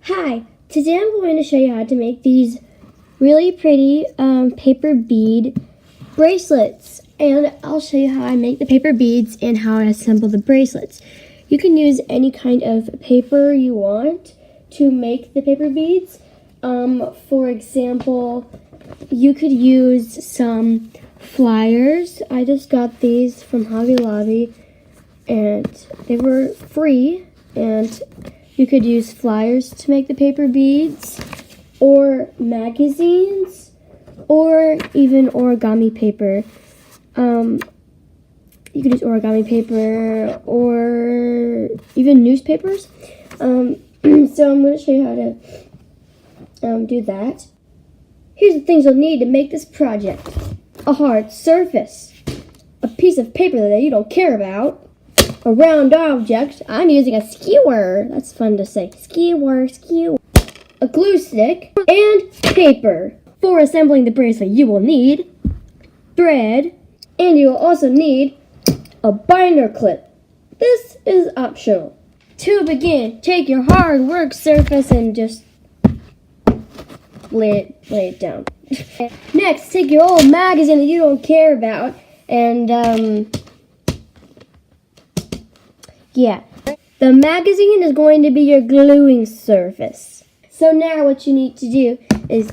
Hi, today I'm going to show you how to make these really pretty paper bead bracelets. And I'll show you how I make the paper beads and how I assemble the bracelets. You can use any kind of paper you want to make the paper beads. For example, you could use some flyers. I just got these from Hobby Lobby and they were free, and you could use flyers to make the paper beads, or magazines, or even origami paper. You could use origami paper or even newspapers. So I'm going to show you how to do that. Here's the things you'll need to make this project. A hard surface, a piece of paper that you don't care about, a round object. I'm using a skewer. That's fun to say. Skewer, skewer. A glue stick and paper. For assembling the bracelet, you will need thread, and you will also need a binder clip. This is optional. To begin, take your hard work surface and just lay it down. Next, take your old magazine that you don't care about and yeah, the magazine is going to be your gluing surface. So now what you need to do is,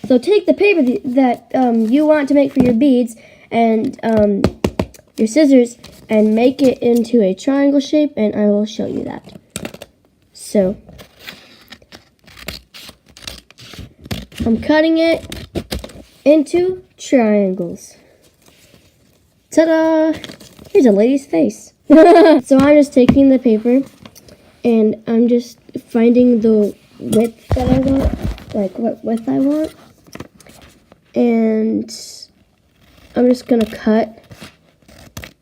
so take the paper that you want to make for your beads and your scissors and make it into a triangle shape, and I will show you that. So I'm cutting it into triangles. Ta-da! Here's a lady's face. So I'm just taking the paper and I'm just finding the width that I want, like what width I want. And I'm just gonna cut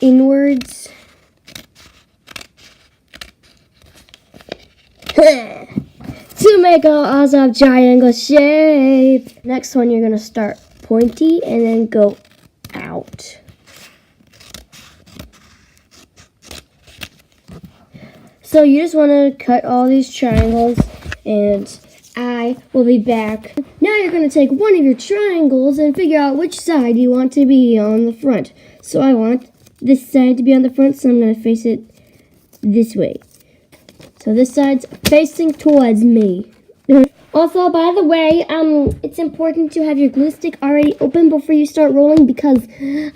inwards. To make an awesome triangle shape. Next one, you're gonna start pointy and then go out. So you just want to cut all these triangles, and I will be back. Now you're going to take one of your triangles and figure out which side you want to be on the front. So I want this side to be on the front, so I'm going to face it this way. So this side's facing towards me. Also, by the way, it's important to have your glue stick already open before you start rolling, because I've learned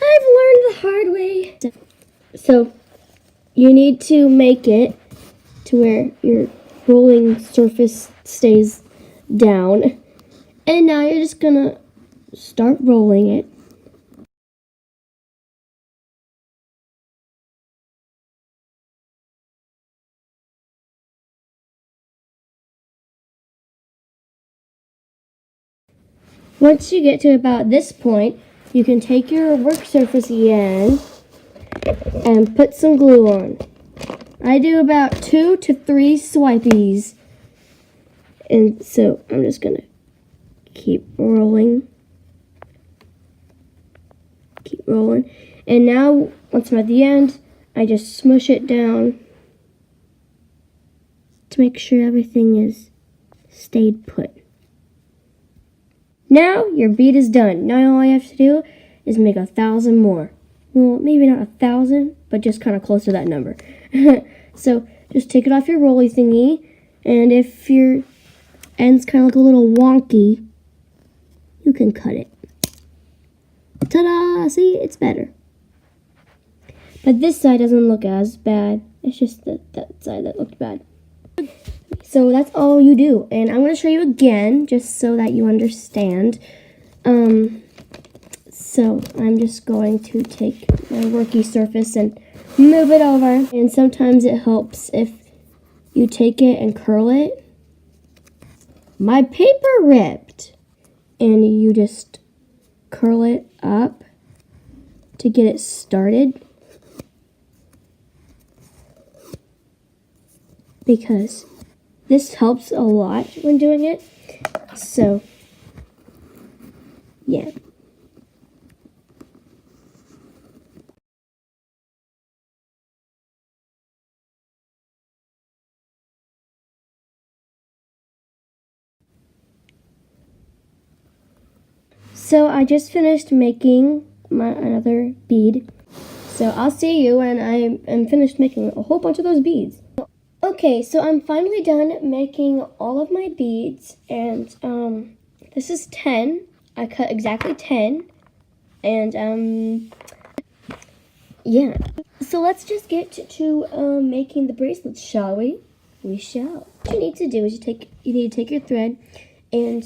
the hard way. So you need to make it to where your rolling surface stays down. And now you're just gonna start rolling it. Once you get to about this point, you can take your work surface again and put some glue on. I do about 2 to 3 swipies. And so I'm just gonna keep rolling. Keep rolling. And now, once I'm at the end, I just smush it down to make sure everything is stayed put. Now your bead is done. Now all you have to do is make 1,000 more. Well, maybe not 1,000, but just kind of close to that number. So just take it off your rolly thingy, and if your ends kind of look a little wonky, you can cut it. Ta-da! See, it's better. But this side doesn't look as bad. It's just that side that looked bad. So that's all you do. And I'm going to show you again, just so that you understand. So I'm just going to take my worky surface and move it over. And sometimes it helps if you take it and curl it. My paper ripped. And you just curl it up to get it started. Because this helps a lot when doing it. So, yeah. So I just finished making another bead. So I'll see you when I am finished making a whole bunch of those beads. Okay, so I'm finally done making all of my beads, and this is 10. I cut exactly 10, and yeah. So let's just get to making the bracelets, shall we? We shall. What you need to do is you need to take your thread, and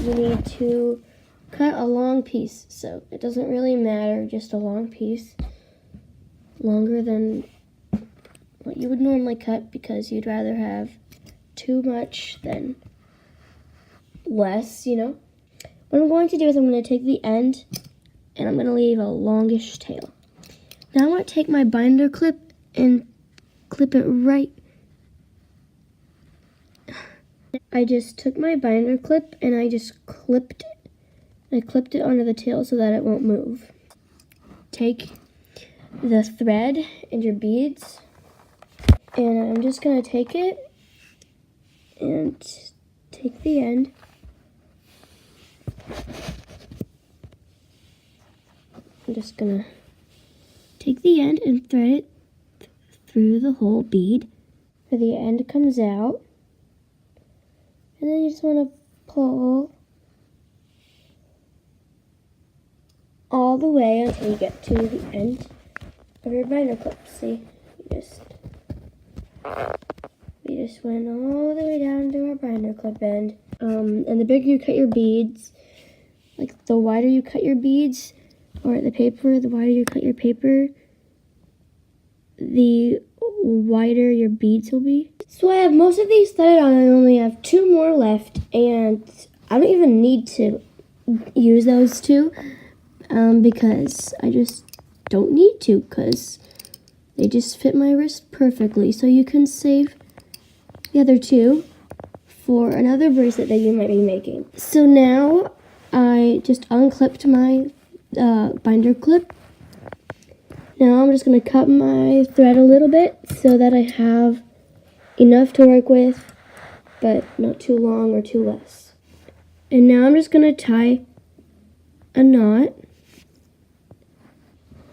you need to cut a long piece. So it doesn't really matter, just a long piece, longer than what you would normally cut, because you'd rather have too much than less, you know. What I'm going to do is I'm going to take the end and I'm going to leave a longish tail. Now I'm going to take my binder clip and clip it right. I just took my binder clip and I just clipped it. I clipped it onto the tail so that it won't move. Take the thread and your beads, and I'm just going to take it and take the end. I'm just going to take the end and thread it through the whole bead where the end comes out. And then you just want to pull all the way until you get to the end of your binder clip. See, we just went all the way down to our binder clip end. And the bigger you cut your beads, like the wider you cut your beads, or the wider you cut your paper, the wider your beads will be. So I have most of these threaded on. I only have 2 more left, and I don't even need to use those 2 because I just don't need to, because they just fit my wrist perfectly. So you can save the other 2 for another bracelet that you might be making. So now I just unclipped my binder clip. Now I'm just going to cut my thread a little bit so that I have enough to work with, but not too long or too less. And now I'm just going to tie a knot.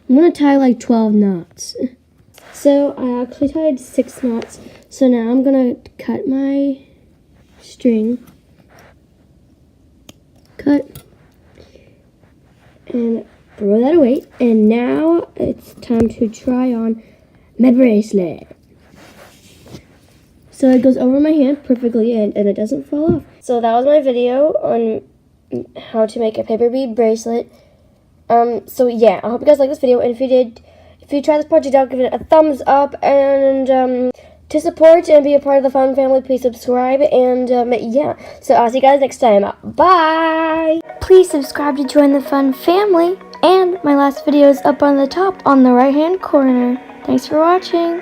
I'm going to tie like 12 knots. So I actually tied 6 knots. So now I'm going to cut my string. Cut. And throw that away. And now it's time to try on my bracelet. So it goes over my hand perfectly and it doesn't fall off. So that was my video on how to make a paper bead bracelet. So yeah, I hope you guys liked this video, and if you try this project out, give it a thumbs up, and to support and be a part of the fun family, please subscribe, and yeah, so I'll see you guys next time. Bye! Please subscribe to join the fun family, and my last video is up on the top on the right hand corner. Thanks for watching.